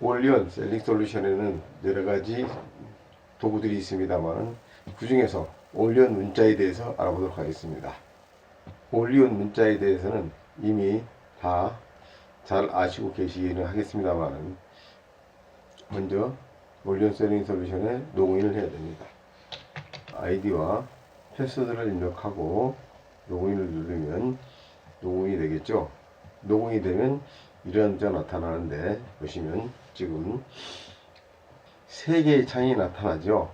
올리온 셀링 솔루션에는 여러가지 도구들이 있습니다만 그 중에서 올리온 문자에 대해서 알아보도록 하겠습니다. 올리온 문자에 대해서는 이미 다 잘 아시고 계시기는 하겠습니다만 먼저 올리온 셀링 솔루션에 로그인을 해야 됩니다. 아이디와 패스워드를 입력하고 로그인을 누르면 로그인이 되겠죠. 로그인이 되면 이런 문자가 나타나는데 보시면 지금 3개의 창이 나타나죠.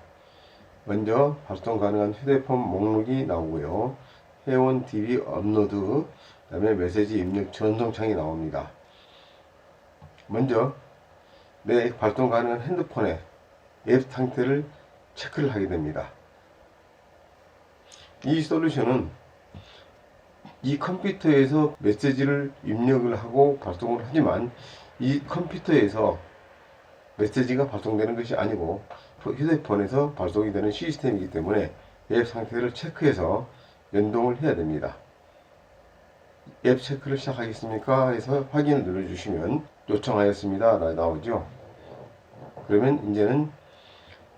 먼저 발송 가능한 휴대폰 목록이 나오고요. 회원 DB 업로드, 그 다음에 메시지 입력 전송 창이 나옵니다. 먼저 내 발송 가능한 핸드폰의 앱 상태를 체크를 하게 됩니다. 이 솔루션은 이 컴퓨터에서 메시지를 입력을 하고 발송을 하지만 이 컴퓨터에서 메시지가 발송되는 것이 아니고 휴대폰에서 발송이 되는 시스템이기 때문에 앱 상태를 체크해서 연동을 해야 됩니다. 앱 체크를 시작하겠습니까? 해서 확인을 눌러주시면 요청하였습니다 나오죠. 그러면 이제는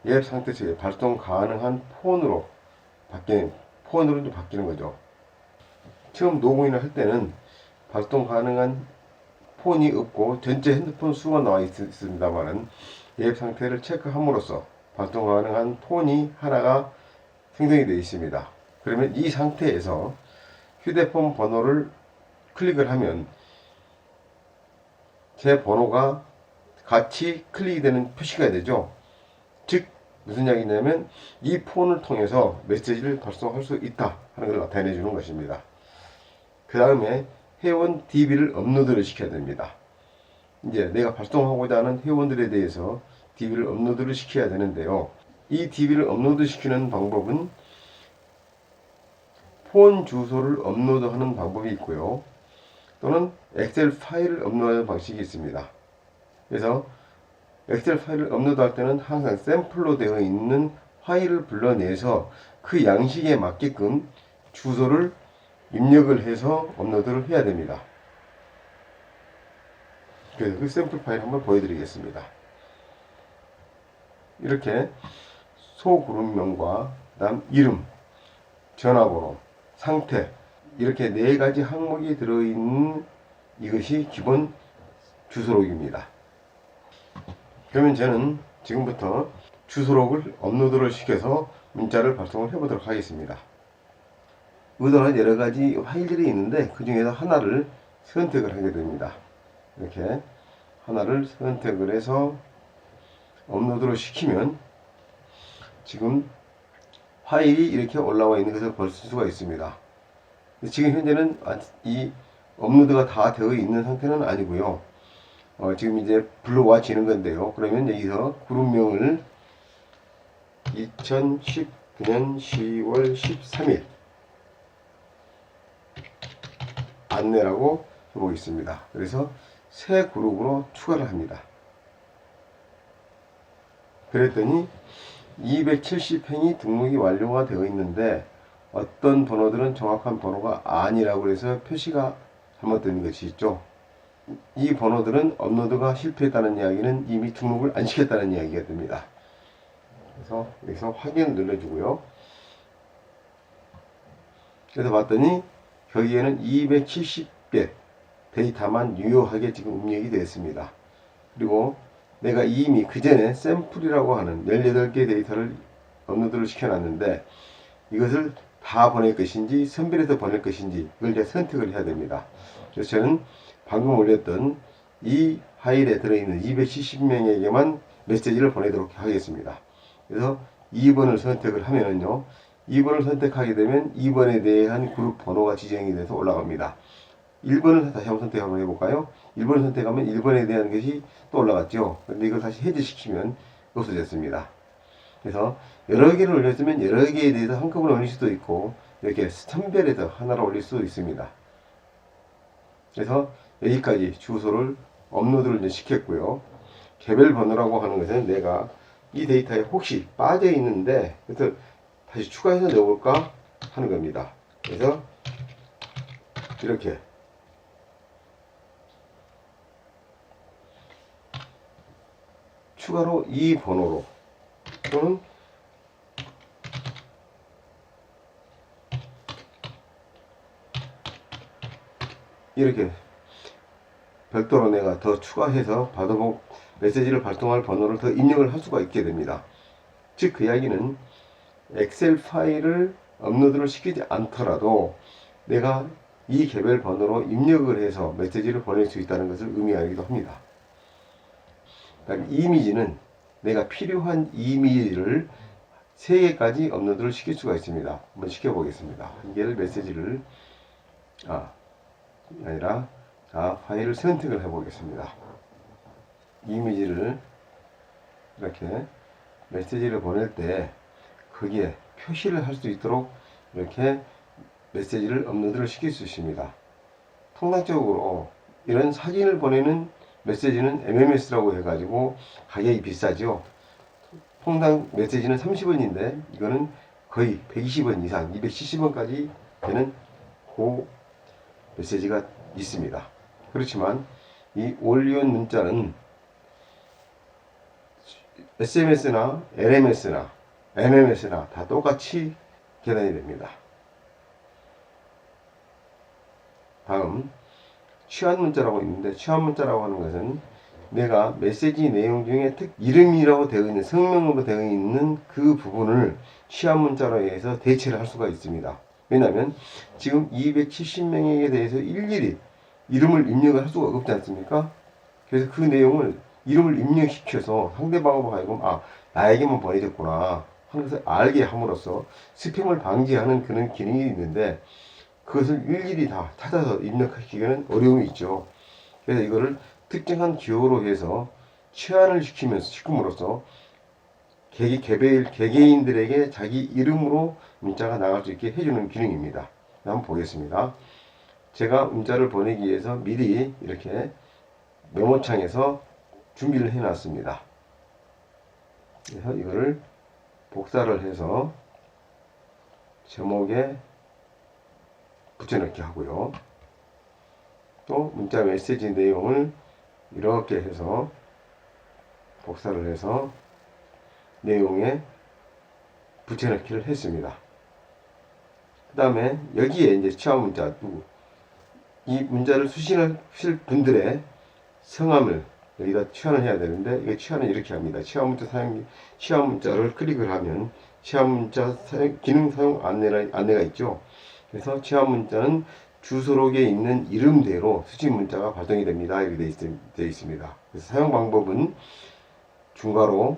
앱 상태 체크, 발송 가능한 폰으로 바뀌는 거죠. 처음 로그인을 할 때는 발송 가능한 폰이 없고 전체 핸드폰 수가 나와 있습니다만은 앱 상태를 체크함으로써 발송 가능한 폰이 하나가 생성이 되어 있습니다. 그러면 이 상태에서 휴대폰 번호를 클릭을 하면 제 번호가 같이 클릭이 되는 표시가 되죠. 즉 무슨 이야기냐면 이 폰을 통해서 메시지를 발송할 수 있다 하는 걸 나타내 주는 것입니다. 그 다음에 회원 DB를 업로드를 시켜야 됩니다. 이제 내가 발송하고자 하는 회원들에 대해서 DB를 업로드를 시켜야 되는데요. 이 DB를 업로드 시키는 방법은 폰 주소를 업로드하는 방법이 있고요. 또는 엑셀 파일을 업로드하는 방식이 있습니다. 그래서 엑셀 파일을 업로드할 때는 항상 샘플로 되어 있는 파일을 불러내서 그 양식에 맞게끔 주소를 입력을 해서 업로드를 해야 됩니다. 그래서 그 샘플 파일 한번 보여드리겠습니다. 이렇게 소그룹명과 그다음 이름, 전화번호, 상태 이렇게 4가지 항목이 들어있는 이것이 기본 주소록입니다. 그러면 저는 지금부터 주소록을 업로드를 시켜서 문자를 발송을 해보도록 하겠습니다. 의도는 여러가지 파일들이 있는데 그 중에서 하나를 선택을 하게 됩니다. 이렇게 하나를 선택을 해서 업로드를 시키면 지금 파일이 이렇게 올라와 있는 것을 볼 수가 있습니다. 지금 현재는 이 업로드가 다 되어 있는 상태는 아니고요. 지금 이제 불러와지는 건데요. 그러면 여기서 그룹명을 2019년 10월 13일 안내라고 해보겠습니다. 그래서 새 그룹으로 추가를 합니다. 그랬더니 270행이 등록이 완료가 되어 있는데 어떤 번호들은 정확한 번호가 아니라고 해서 표시가 잘못된 것이 있죠. 이 번호들은 업로드가 실패했다는 이야기는 이미 등록을 안 시켰다는 이야기가 됩니다. 그래서 여기서 확인을 눌러주고요. 그래서 봤더니 거기에는 270개 데이터만 유효하게 지금 입력이 되었습니다. 그리고 내가 이미 그 전에 샘플이라고 하는 18개 데이터를 업로드를 시켜놨는데 이것을 다 보낼 것인지 선별해서 보낼 것인지 이걸 이제 선택을 해야 됩니다. 그래서 저는 방금 올렸던 이 파일에 들어있는 270명에게만 메시지를 보내도록 하겠습니다. 그래서 2번을 선택을 하면은요, 2번을 선택하게 되면 2번에 대한 그룹 번호가 지정이 돼서 올라갑니다. 1번을 다시 한번 선택 한번 해볼까요? 1번을 선택하면 1번에 대한 것이 또 올라갔죠. 그런데 이걸 다시 해제시키면 없어졌습니다. 그래서 여러 개를 올렸으면 여러 개에 대해서 한꺼번에 올릴 수도 있고 이렇게 선별해서 하나로 올릴 수도 있습니다. 그래서 여기까지 주소를 업로드를 이제 시켰고요. 개별 번호라고 하는 것은 내가 이 데이터에 혹시 빠져 있는데 그래서 다시 추가해서 넣어볼까 하는 겁니다. 그래서 이렇게 추가로 이 번호로 또는 이렇게 별도로 내가 더 추가해서 받아보 메시지를 발송할 번호를 더 입력을 할 수가 있게 됩니다. 즉 그 이야기는 엑셀 파일을 업로드를 시키지 않더라도 내가 이 개별 번호로 입력을 해서 메시지를 보낼 수 있다는 것을 의미하기도 합니다. 이미지는 내가 필요한 이미지를 3개까지 업로드를 시킬 수가 있습니다. 한번 시켜보겠습니다. 한 개를 메시지를 파일을 선택을 해보겠습니다. 이미지를 이렇게 메시지를 보낼 때 거기에 표시를 할 수 있도록 이렇게 메시지를 업로드를 시킬 수 있습니다. 통상적으로 이런 사진을 보내는 메시지는 MMS라고 해가지고 가격이 비싸죠. 통당 메시지는 30원인데 이거는 거의 120원 이상 270원까지 되는 그 메시지가 있습니다. 그렇지만 이 올리온 문자는 SMS나 LMS나 MMS나 다 똑같이 계산이 됩니다. 다음 취한 문자라고 있는데, 취한 문자라고 하는 것은 내가 메시지 내용 중에 이름이라고 되어 있는, 성명으로 되어 있는 그 부분을 취한 문자로 해서 대체를 할 수가 있습니다. 왜냐하면 지금 270명에게 대해서 일일이 이름을 입력을 할 수가 없지 않습니까? 그래서 그 내용을 이름을 입력시켜서 상대방으로 하여금 나에게만 보내졌구나 하는 것을 알게 함으로써 스팸을 방지하는 그런 기능이 있는데, 그것을 일일이 다 찾아서 입력하기에는 어려움이 있죠. 그래서 이거를 특정한 기호로 해서 취한을 시킴으로써 개개인들에게 자기 이름으로 문자가 나갈 수 있게 해주는 기능입니다. 한번 보겠습니다. 제가 문자를 보내기 위해서 미리 이렇게 메모창에서 준비를 해 놨습니다. 그래서 이거를 복사를 해서 제목에 붙여넣기 하고요. 또 문자 메시지 내용을 이렇게 해서 복사를 해서 내용에 붙여넣기를 했습니다. 그 다음에 여기에 이제 취한 문자, 이 문자를 수신하실 분들의 성함을 여기다 취한을 해야 되는데, 이게 취한을 이렇게 합니다. 취한 문자를 클릭을 하면 취한 문자 기능 사용 안내가 있죠. 그래서 취한 문자는 주소록에 있는 이름대로 수신 문자가 발송이 됩니다. 이렇게 되어 있습니다. 그래서 사용 방법은 중괄호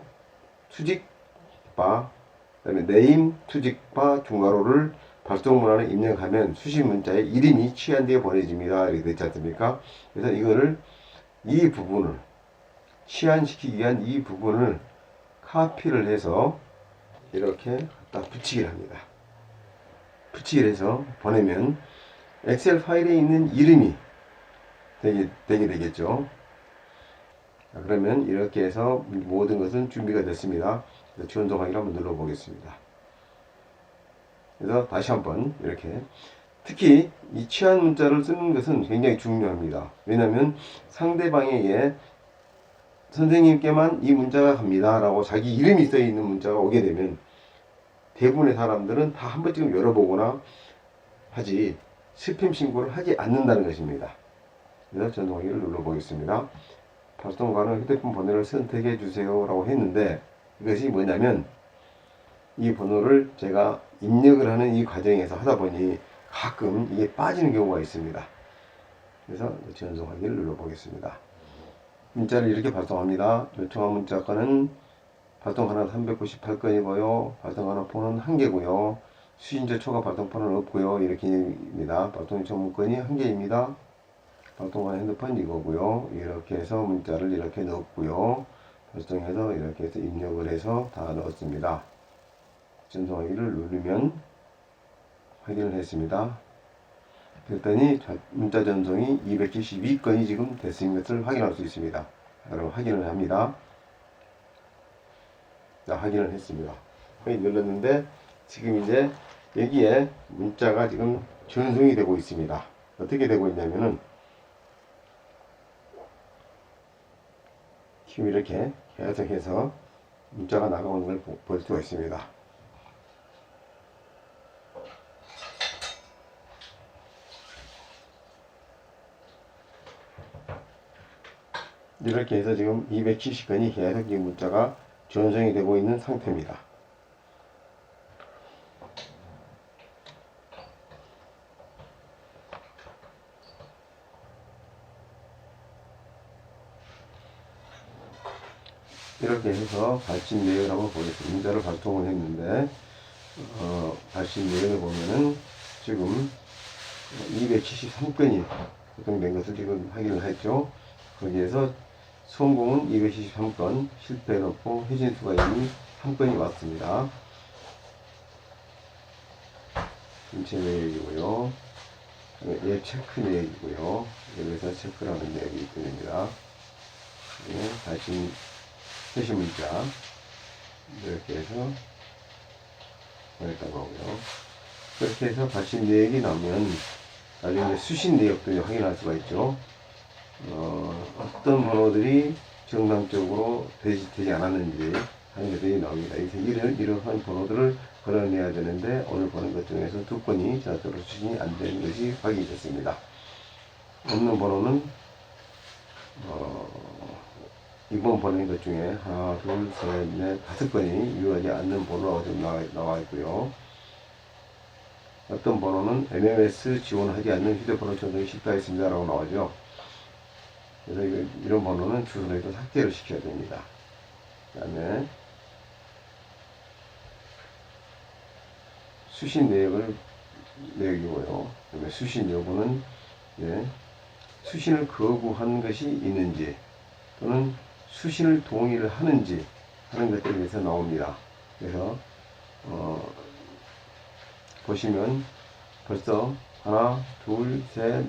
수직바, 그다음에 네임 수직바 중괄호를 발송 문안에 입력하면 수신 문자의 이름이 취한 뒤에 보내집니다. 이렇게 되지 않습니까? 그래서 이거를 이 부분을 취한시키기 위한 이 부분을 카피를 해서 이렇게 갖다 붙이기를 합니다. 붙이기를 해서 보내면 엑셀 파일에 있는 이름이 되게 되겠죠. 그러면 이렇게 해서 모든 것은 준비가 됐습니다. 지원송하기를 한번 눌러보겠습니다. 그래서 다시 한번 이렇게, 특히 이 취한 문자를 쓰는 것은 굉장히 중요합니다. 왜냐하면 상대방에게 선생님께만 이 문자가 갑니다 라고 자기 이름이 써 있는 문자가 오게 되면 대부분의 사람들은 다 한 번쯤 열어보거나 하지 스팸 신고를 하지 않는다는 것입니다. 그래서 전송하기를 눌러보겠습니다. 발송 가능 휴대폰 번호를 선택해 주세요 라고 했는데, 이것이 뭐냐면 이 번호를 제가 입력을 하는 이 과정에서 하다 보니 가끔 이게 빠지는 경우가 있습니다. 그래서 전송하기를 눌러보겠습니다. 문자를 이렇게 발송합니다. 요청한 문자 건은 발송 하나 398건이고요. 발송 하나 폰은 1개고요. 수신자 초과 발송폰은 없고요. 이렇게입니다. 발송 요청 문건이 1개입니다. 발송한 핸드폰 이거고요. 이렇게 해서 문자를 이렇게 넣었고요. 발송해서 이렇게 해서 입력을 해서 다 넣었습니다. 전송하기를 누르면 확인을 했습니다. 그랬더니 문자 전송이 272건이 지금 됐은 것을 확인할 수 있습니다. 여러분 확인을 합니다. 자, 확인을 했습니다. 눌렀는데 지금 이제 여기에 문자가 지금 전송이 되고 있습니다. 어떻게 되고 있냐면은 지금 이렇게 계속해서 문자가 나가오는 걸 볼 수가 있습니다. 이렇게 해서 지금 270건이 계속 이 문자가 전송이 되고 있는 상태입니다. 이렇게 해서 발신 내역을 한번 보겠습니다. 문자를 발송을 했는데 발신 내역을 보면은 지금 273건이 발송된 것을 지금 확인을 했죠. 거기에서 성공은 273건, 실패해놓고 회신수가 이미 3건이 왔습니다. 전체 내역이고요. 예, 체크 내역이고요. 여기서 체크라는 내역이 있습니다. 네, 발신 회신 문자 이렇게 해서 보냈던 거고요. 그렇게 해서 발신 내역이 나오면 나중에 수신 내역도 확인할 수가 있죠. 어떤 번호들이 정상적으로 되지 않았는지 하는 것들이 나옵니다. 이러한 번호들을 걸어내야 되는데 오늘 보는 것 중에서 2건이 전화적으로 수신이 안 되는 것이 확인이 됐습니다. 없는 번호는 이번 보낸 것 중에 하나, 둘, 셋, 넷, 5건이 유효하지 않는 번호가 좀 나와 있고요. 어떤 번호는 MMS 지원하지 않는 휴대폰을 전송이 실패했습니다 라고 나오죠. 그래서 이런 번호는 주소에서 삭제를 시켜야 됩니다. 그 다음에 수신 내역이고요. 그 다음에 수신 여부는 수신을 거부한 것이 있는지 또는 수신을 동의를 하는지 하는 것들에 대해서 나옵니다. 그래서 보시면 벌써 하나, 둘, 셋,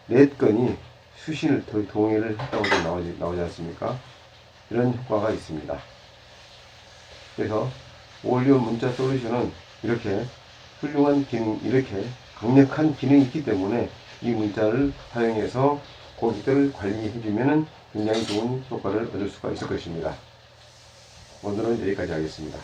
넷 건이 수신을 동의를 했다고 나오지 않습니까? 이런 효과가 있습니다. 그래서 올리온 문자 솔루션은 이렇게 훌륭한 기능, 이렇게 강력한 기능이 있기 때문에 이 문자를 사용해서 고객들을 관리해주면 굉장히 좋은 효과를 얻을 수가 있을 것입니다. 오늘은 여기까지 하겠습니다.